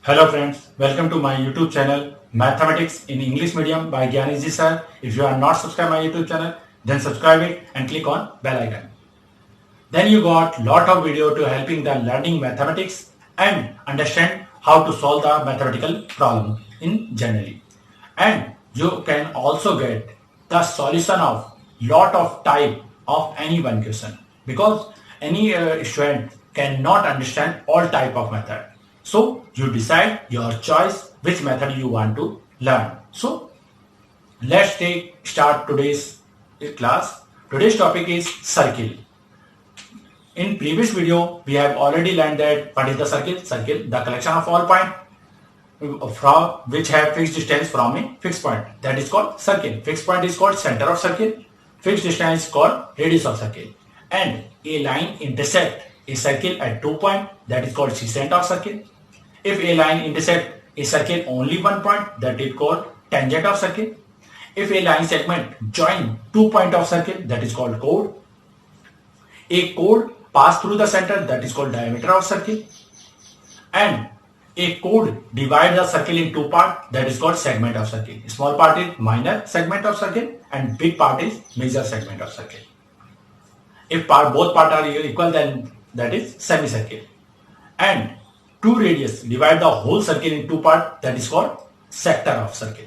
Hello friends, welcome to my YouTube channel Mathematics in English Medium by Gyaniji sir. If you are not subscribed my YouTube channel, then subscribe it and click on bell icon. Then you got lot of video to helping the learning mathematics and understand how to solve the mathematical problem in generally. And you can also get the solution of lot of type of any one question because any student cannot understand all type of method. So you decide your choice which method you want to learn. So let's start today's class. Today's topic is circle. In previous video, we have already learned that what is the circle? Circle, the collection of all points from which have fixed distance from a fixed point. That is called circle. Fixed point is called center of circle. Fixed distance is called radius of circle. And a line intersect a circle at 2 points. That is called secant of circle. If a line intersect a circle only 1 point, that is called tangent of circle. If a line segment join 2 points of circle, that is called chord. A chord pass through the center, that is called diameter of circle. And a chord divide the circle in 2 parts, that is called segment of circle. Small part is minor segment of circle and big part is major segment of circle. If both parts are equal, then that is semicircle. And two radius divide the whole circle in 2 parts, that is called sector of circle.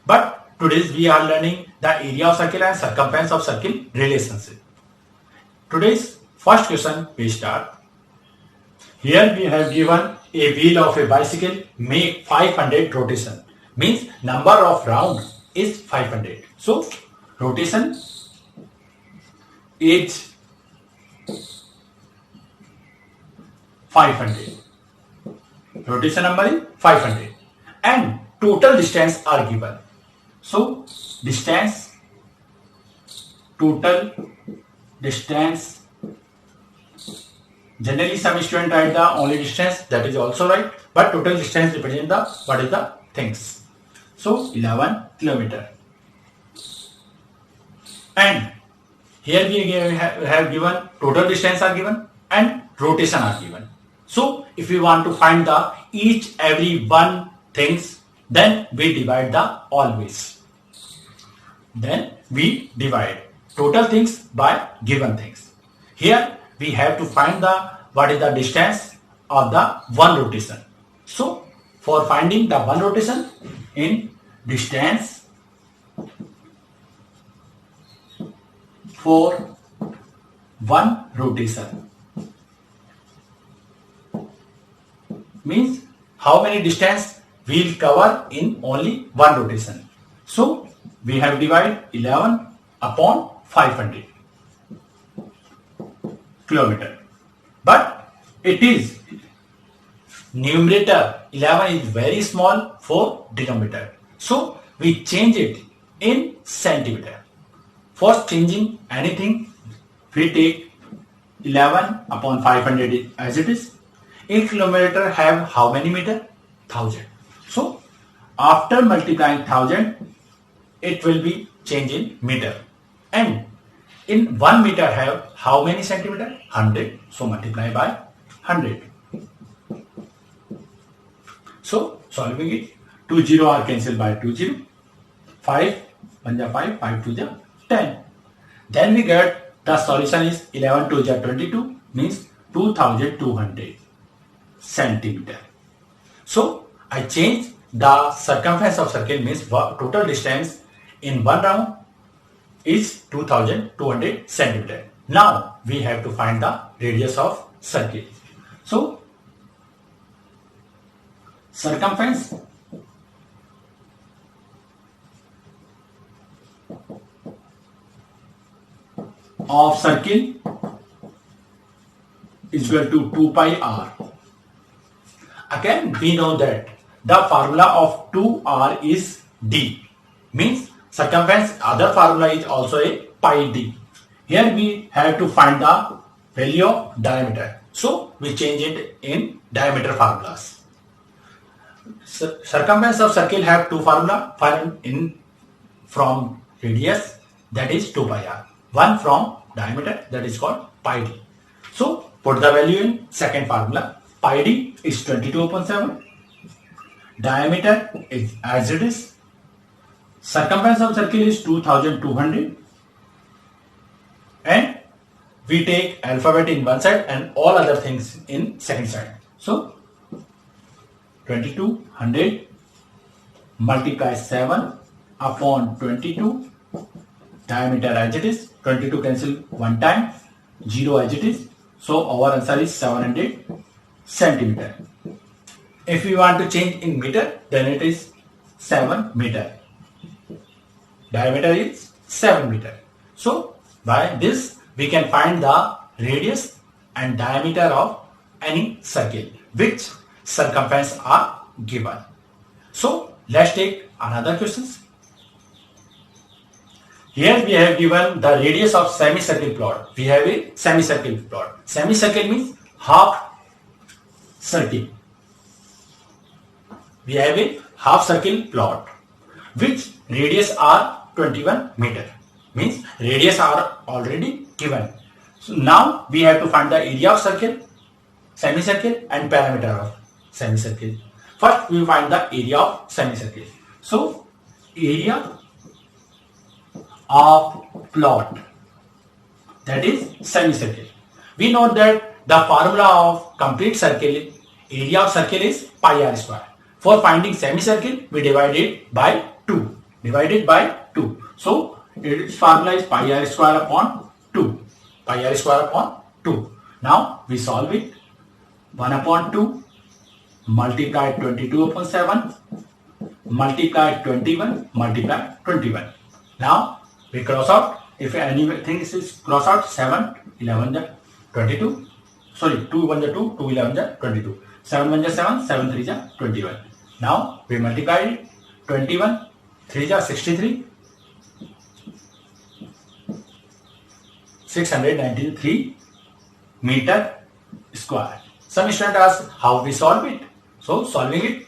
But today we are learning the area of circle and circumference of circle relationship. Today's first question we start. Here we have given a wheel of a bicycle make 500 rotation. Means number of round is 500. So rotation is 500. Rotation number is 500 and total distance are given. So distance, total distance, generally some student write the only distance, that is also right, but total distance represent the what is the things. So 11 kilometer. And here we have given total distance are given and rotation are given. So if we want to find the each every one things, then we divide the always. Then we divide total things by given things. Here we have to find the what is the distance of the one rotation. So for finding the one rotation, in distance for one rotation means how many distance we will cover in only one rotation. So we have divided 11 upon 500 kilometer. But it is numerator 11 is very small for denominator. So we change it in centimeter. For changing anything, we take 11 upon 500 as it is. In kilometer have how many meter? 1000. So after multiplying 1000, it will be changed in meter. And in 1 meter have how many centimeter? 100. So multiply by 100. So solving it, 2 0 are cancelled by 2 0. 5 1 ja 5, 5 2 ja 10. Then we get the solution is 11 2 ja 22 means 2200 centimeter. So I change the circumference of circle means total distance in one round is 2200 centimeter. Now we have to find the radius of circle. So circumference of circle is equal to 2 pi r. Again we know that the formula of 2r is d, means circumference other formula is also a pi d. Here we have to find the value of diameter. So we change it in diameter formulas. Circumference of circle have two formula, one in from radius, that is 2 pi r, one from diameter, that is called pi d. So put the value in second formula. Pi d is 22 upon 7 Diameter is as it is. Circumference of circle is 2200, and we take alphabet in one side and all other things in second side. So 2200 multiply 7 upon 22, diameter as it is, 22 cancel one time, 0 as it is. So our answer is 700 centimeter. If we want to change in meter, then it is 7 meter. Diameter is 7 meter. So by this we can find the radius and diameter of any circle which circumference are given. So let's take another questions. Here we have given the radius of semicircle plot. We have a semicircle plot. Semicircle means half circle. We have a half circle plot which radius are 21 meter. Means radius are already given. So now we have to find the area of circle, semicircle and perimeter of semicircle. First we find the area of semicircle. So area of plot, that is semicircle. We know that the formula of complete circle, area of circle is pi r square. For finding semicircle, we divide it by 2. Divided by 2. So its formula is pi r square upon 2. Pi r square upon 2. Now we solve it. 1 upon 2 multiply 22 upon 7 multiply 21 multiply 21. Now we cross out. If anything is cross out, 7 11 the 22. Sorry, 2 1 the 2, 2 11 the 22. 7 1 the 7, 7 3 the 21. Now we multiply it. 21 3 the 63. 693 meter square. Some student ask how we solve it. So solving it,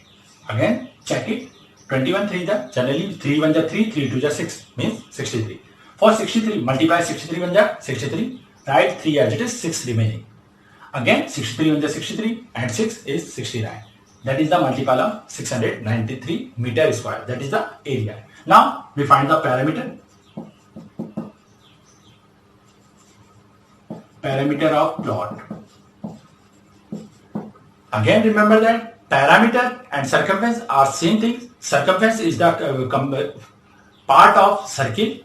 again check it. 21 3 the, generally 3 1 the 3, 3 2 the 6 means 63. For 63 multiply 63 1 the 63, write 3 as it is, 6 remaining. Again 63 1 the 63 and 6 is 69. That is the multiple of 693 meter square. That is the area. Now we find the perimeter. Perimeter of plot. Again remember that parameter and circumference are same thing. Circumference is the part of circle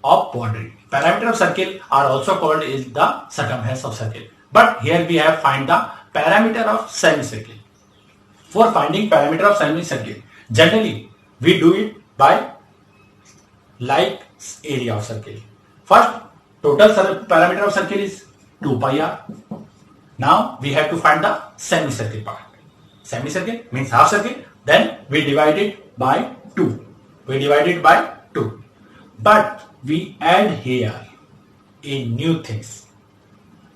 of boundary. Parameter of circle are also called is the circumference of circle. But here we have find the parameter of semicircle. For finding parameter of semicircle, generally we do it by like area of circle. First, total parameter of circle is 2 pi r. Now we have to find the semicircle part. Semicircle means half circle. Then we divide it by 2. We divide it by 2. But we add here a new things.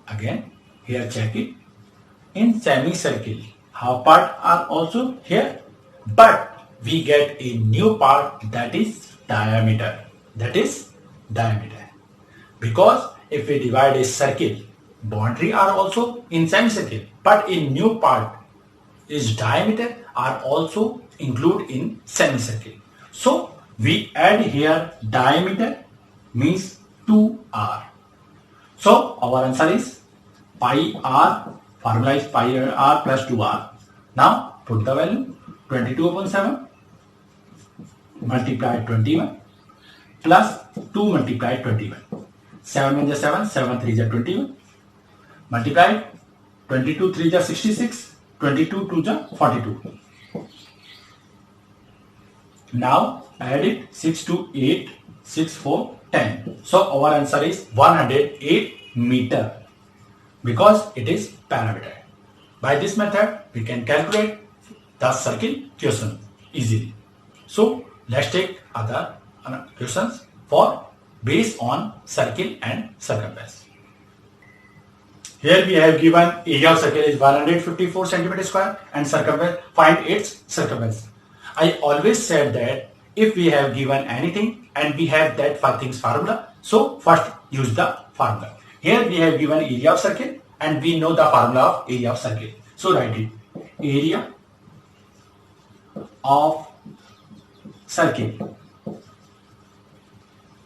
Again, here check it. In semicircle, half part are also here. But we get a new part, that is diameter. That is diameter. Because if we divide a circle, boundary are also in semicircle, but in new part is diameter are also included in semicircle. So we add here diameter means 2r. So our answer is pi r. Formula is pi r plus 2r. Now put the value 22 upon 7 multiply 21 plus 2 multiply 21. 7 1 is 7, 7 3 is 21. Multiply 22 3 is 66, 22 2 is 42. Now add it 6 2 8, 6 4 10. So our answer is 108 meter because it is parameter. By this method we can calculate the circle question easily. So let's take other questions for based on circle and circumference. Here we have given area of circle is 154 centimeter square and circumference, find its circumference. I always said that if we have given anything and we have that for things formula, so first use the formula. Here we have given area of circle and we know the formula of area of circle. So write it, area of circle,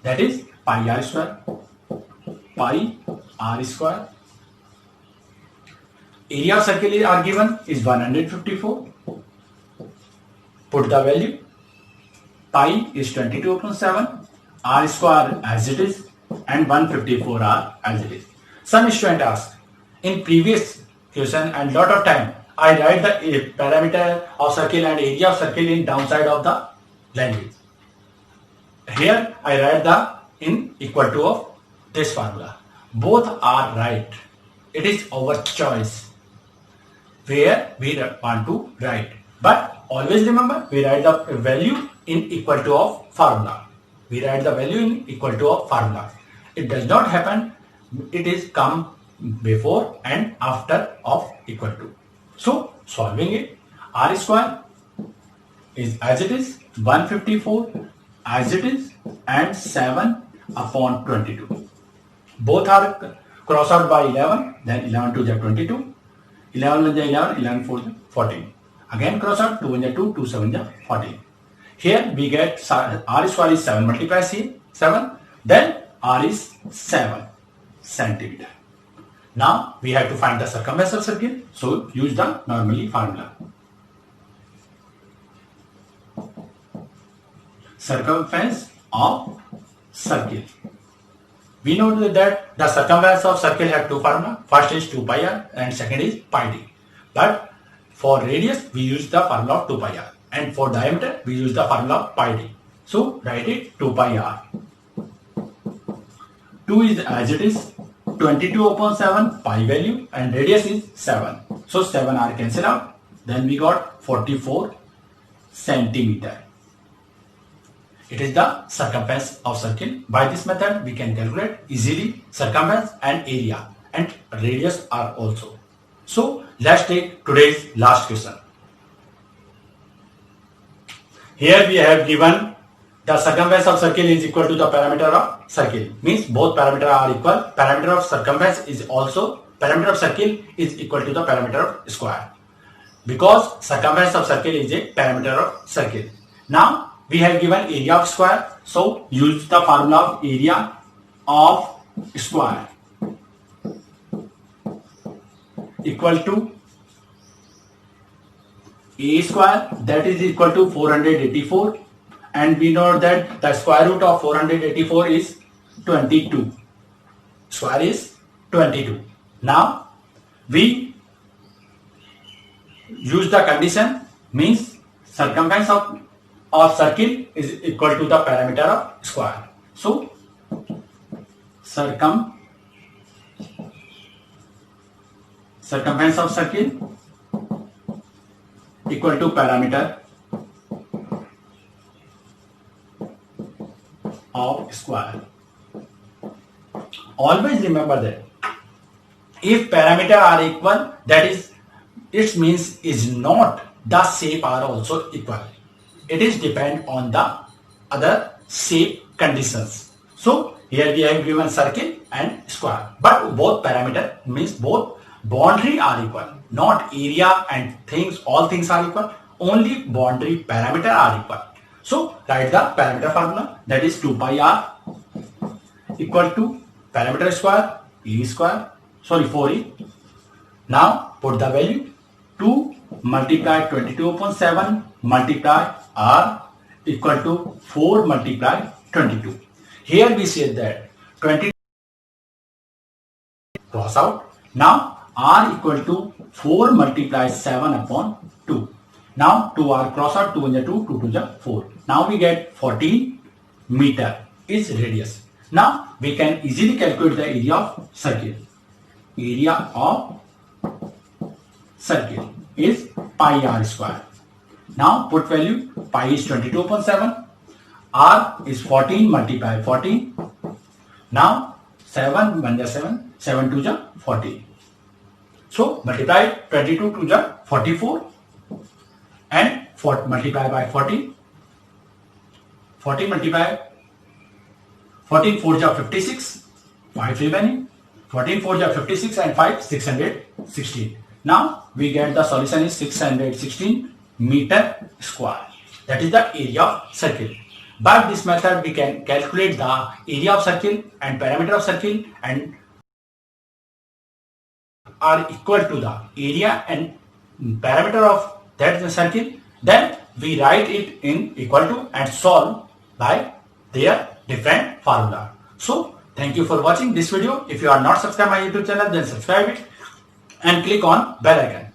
that is pi r square. Pi r square. Area of circle are given is 154. Put the value. Pi is 22/7. R square as it is and 154 r as it is. Some student ask in previous question and lot of time I write the parameter of circle and area of circle in downside of the language. Here I write the in equal to of this formula. Both are right. It is our choice where we want to write. But always remember we write the value in equal to of formula. We write the value in equal to of formula. It does not happen. It is come before and after of equal to. So solving it, r square is as it is, 154 as it is and 7/22. Both are cross out by 11, then 11 to the 22, 11 1 11, 11 4 14. Again cross out, 2 1 2, 2 7 14. Here we get r square is 7 multiplied C, 7, then r is 7 centimeter. Now we have to find the circumference of circle, so use the normally formula. Circumference of circle. We know that the circumference of circle have two formula. First is 2 pi r and second is pi d. But for radius we use the formula of 2 pi r and for diameter we use the formula of pi d. So write it 2 pi r. 2 is as it is, 22/7 pi value and radius is 7. So 7 r cancel out. Then we got 44 centimeter. It is the circumference of circle. By this method we can calculate easily circumference and area and radius are also. So let's take today's last question. Here we have given the circumference of circle is equal to the perimeter of circle. Means both parameters are equal. Perimeter of circumference is also, perimeter of circle is equal to the perimeter of square. Because circumference of circle is a perimeter of circle. Now we have given area of square. So use the formula of area of square equal to a square, that is equal to 484, and we know that the square root of 484 is 22. Square is 22. Now we use the condition, means circumference of circle is equal to the perimeter of square. So circumference of circle equal to perimeter of square. Always remember that if parameter are equal, that is, it means is not the shape are also equal. It is depend on the other shape conditions. So here we have given circle and square, but both parameter means both boundary are equal, not area and things, all things are equal, only boundary parameter are equal. So write the parameter formula, that is 2 pi r equal to parameter square e square, sorry 4e. Now put the value, 2 multiply 22/7 multiply r equal to 4 multiply 22. Here we say that 20 cross out. Now r equal to 4 multiply 7/2. Now 2 r cross out, 2 1 2, 2 2 4. Now we get 14 meter is radius. Now we can easily calculate the area of circle. Area of circle is pi r square. Now put value, pi is 22/7, r is 14 multiply 14. Now 7 1 7, 7 2 14. So multiply 22 to 44 and multiply by 14. 14 multiply 14 4 56, 5 remaining. 14 4 56 and 5 616. Now we get the solution is 616 meter square. That is the area of circle. By this method, we can calculate the area of circle and perimeter of circle and are equal to the area and perimeter of that circle. Then we write it in equal to and solve by their different formula. So thank you for watching this video. If you are not subscribed my YouTube channel, then subscribe it and click on bell icon.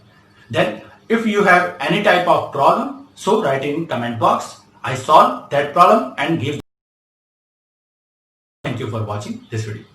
Then if you have any type of problem, so write in comment box. I solve that problem and give. Thank you for watching this video.